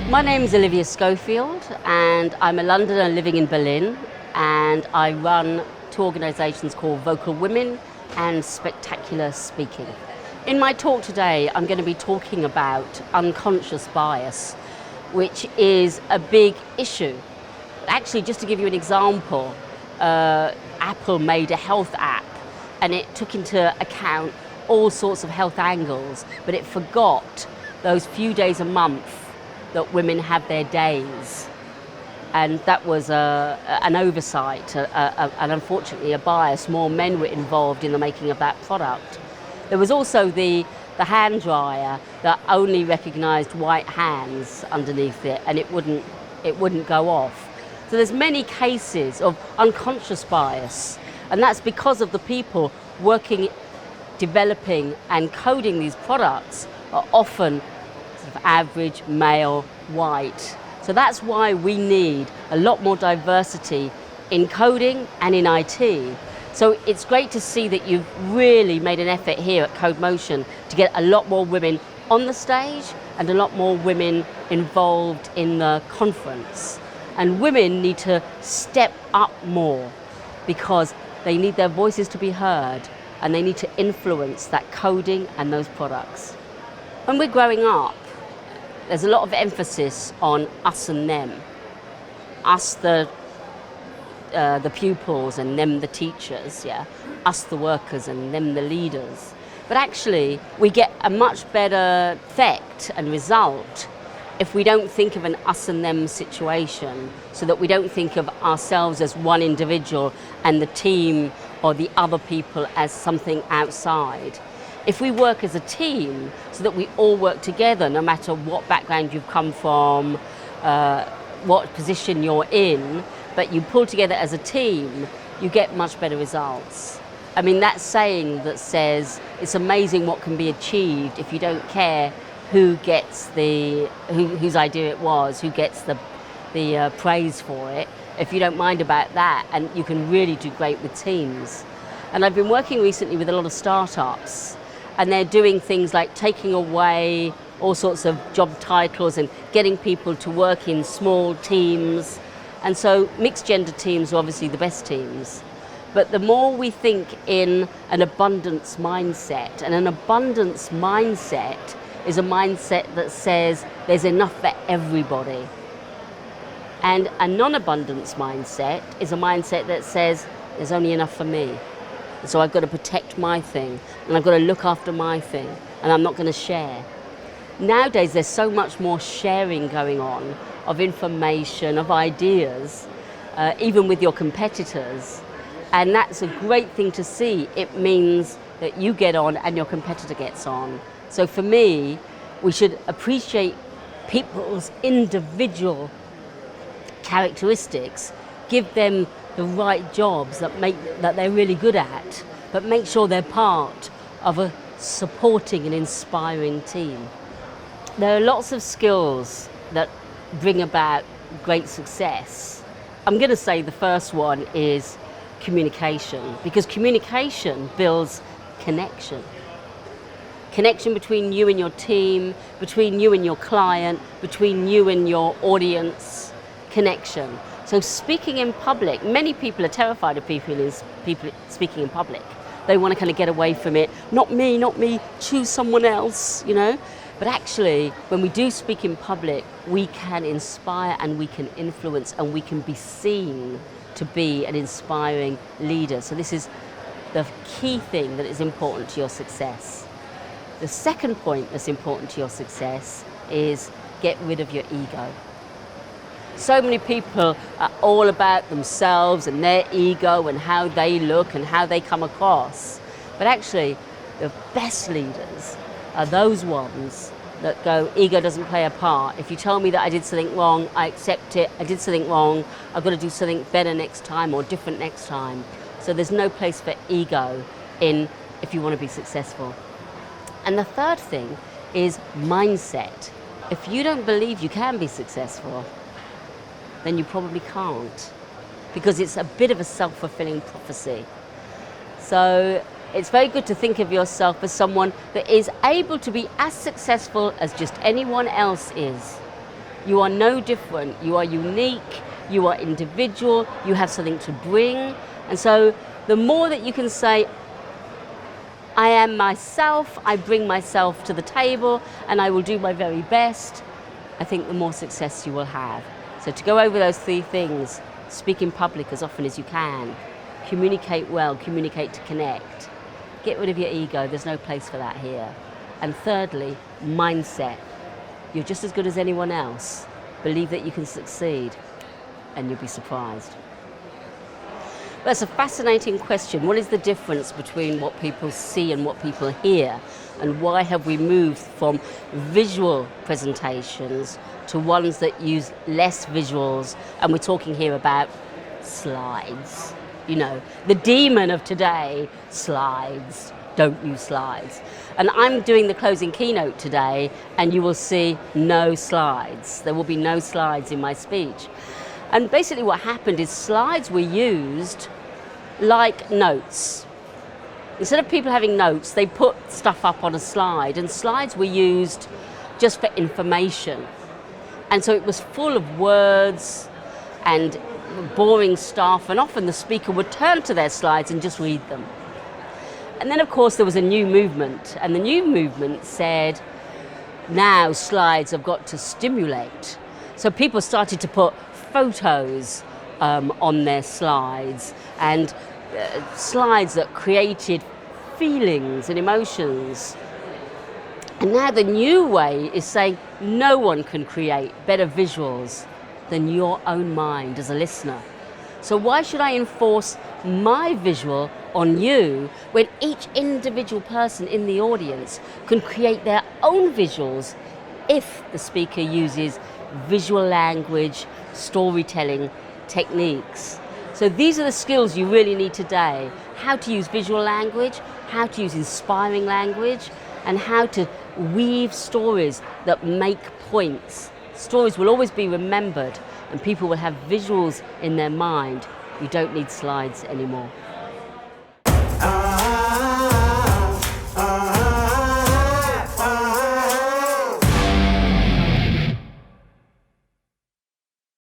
My name is Olivia Schofield and I'm a Londoner living in Berlin, and I run two organisations called Vocal Women and Spectacular Speaking. In my talk today I'm going to be talking about unconscious bias, which is a big issue. Actually, just to give you an example, Apple made a health app and it took into account all sorts of health angles, but it forgot those few days a month that women have their days. And that was an oversight, and unfortunately a bias. More men were involved in the making of that product. There was also the hand dryer that only recognised white hands underneath it, and it wouldn't go off. So there's many cases of unconscious bias, and that's because of the people working, developing and coding these products are often sort of average, male, white. So that's why we need a lot more diversity in coding and in IT. So it's great to see that you've really made an effort here at Codemotion to get a lot more women on the stage and a lot more women involved in the conference. And women need to step up more because they need their voices to be heard and they need to influence that coding and those products. When we're growing up, there's a lot of emphasis on us and them. Us the pupils and them the teachers, yeah. Us the workers and them the leaders. But actually, we get a much better effect and result if we don't think of an us and them situation, so that we don't think of ourselves as one individual and the team or the other people as something outside. If we work as a team, so that we all work together, no matter what background you've come from, what position you're in, but you pull together as a team, you get much better results. I mean, that saying that says, it's amazing what can be achieved if you don't care who gets whose idea it was, who gets the praise for it. If you don't mind about that, and you can really do great with teams. And I've been working recently with a lot of startups, and they're doing things like taking away all sorts of job titles and getting people to work in small teams. And so mixed gender teams are obviously the best teams. But the more we think in an abundance mindset, and an abundance mindset is a mindset that says there's enough for everybody. And a non-abundance mindset is a mindset that says there's only enough for me. So I've got to protect my thing, and I've got to look after my thing, and I'm not going to share. Nowadays there's so much more sharing going on of information, of ideas, even with your competitors. And that's a great thing to see. It means that you get on and your competitor gets on. So for me, we should appreciate people's individual characteristics, give them the right jobs that they're really good at, but make sure they're part of a supporting and inspiring team. There are lots of skills that bring about great success. I'm going to say the first one is communication, because communication builds connection. Connection between you and your team, between you and your client, between you and your audience. Connection. So speaking in public, many people are terrified of people speaking in public. They want to kind of get away from it. Not me, choose someone else, you know. But actually, when we do speak in public, we can inspire and we can influence and we can be seen to be an inspiring leader. So this is the key thing that is important to your success. The second point that's important to your success is get rid of your ego. So many people are all about themselves and their ego and how they look and how they come across. But actually, the best leaders are those ones that go, ego doesn't play a part. If you tell me that I did something wrong, I accept it. I did something wrong. I've got to do something better next time or different next time. So there's no place for ego if you want to be successful. And the third thing is mindset. If you don't believe you can be successful, then you probably can't, because it's a bit of a self-fulfilling prophecy. So it's very good to think of yourself as someone that is able to be as successful as just anyone else is, You are no different. You are unique, you are individual, you have something to bring. And so the more that you can say, I am myself, I bring myself to the table, and I will do my very best, I think the more success you will have. So to go over those 3 things: speak in public as often as you can, communicate well, communicate to connect, get rid of your ego, there's no place for that here. And thirdly, mindset. You're just as good as anyone else. Believe that you can succeed, and you'll be surprised. That's a fascinating question. What is the difference between what people see and what people hear? And why have we moved from visual presentations to ones that use less visuals? And we're talking here about slides. You know, the demon of today, slides. Don't use slides. And I'm doing the closing keynote today, and you will see no slides. There will be no slides in my speech. And basically what happened is slides were used like notes. Instead of people having notes, they put stuff up on a slide, and slides were used just for information. And so it was full of words and boring stuff, and often the speaker would turn to their slides and just read them. And then of course there was a new movement, and the new movement said, now slides have got to stimulate. So people started to put photos on their slides, and slides that created feelings and emotions. And now the new way is saying no one can create better visuals than your own mind as a listener. So why should I enforce my visual on you when each individual person in the audience can create their own visuals if the speaker uses visual language, storytelling techniques? So these are the skills you really need today: how to use visual language, how to use inspiring language, and how to weave stories that make points. Stories will always be remembered, and people will have visuals in their mind. You don't need slides anymore.